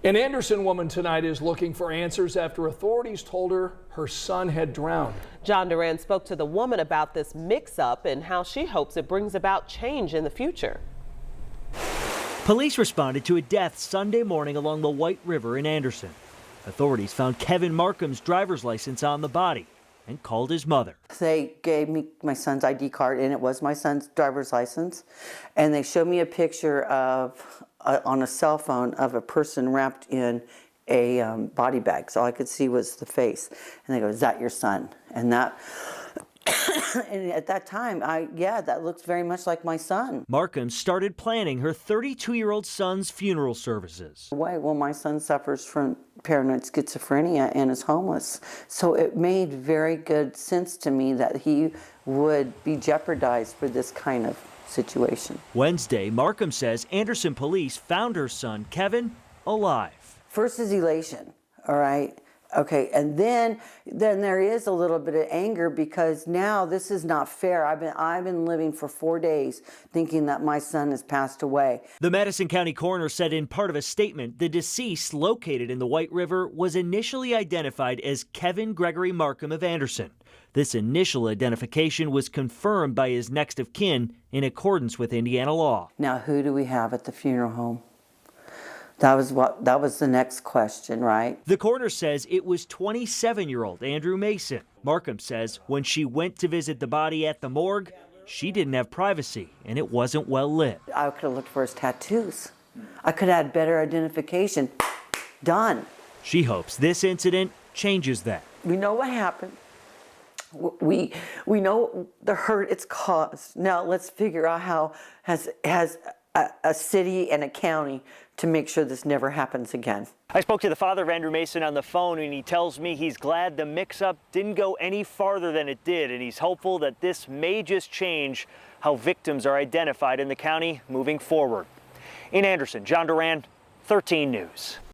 An Anderson woman tonight is looking for answers after authorities told her son had drowned. John Doran spoke to the woman about this mix-up and how she hopes it brings about change in the future. Police responded to a death Sunday morning along the White River in Anderson. Authorities found Kevin Markham's driver's license on the body and called his mother. They gave me my son's ID card, and it was my son's driver's license. And they showed me a picture of, on a cell phone, of a person wrapped in a body bag. So all I could see was the face. And they go, "Is that your son?" And that, and at that time, yeah, that looks very much like my son. Markham started planning her 32-year-old son's funeral services. Why? Well, my son suffers from paranoid schizophrenia and is homeless. So it made very good sense to me that he would be jeopardized for this kind of situation. Wednesday, Markham says Anderson police found her son, Kevin, alive. First is elation, all right? Okay, and then there is a little bit of anger because now this is not fair. I've been living for 4 days thinking that my son has passed away. The Madison County coroner said in part of a statement the deceased located in the White River was initially identified as Kevin Gregory Markham of Anderson. This initial identification was confirmed by his next of kin in accordance with Indiana law. Now, who do we have at the funeral home? That was the next question, right? The coroner says it was 27-year-old Andrew Mason. Markham says when she went to visit the body at the morgue, she didn't have privacy and it wasn't well lit. I could have looked for his tattoos. I could have had better identification. Done. She hopes this incident changes that. We know what happened. We know the hurt it's caused. Now let's figure out how has a city and a county to make sure this never happens again. I spoke to the father of Andrew Mason on the phone, and he tells me he's glad the mix-up didn't go any farther than it did, and he's hopeful that this may just change how victims are identified in the county moving forward. In Anderson, John Doran, 13 News.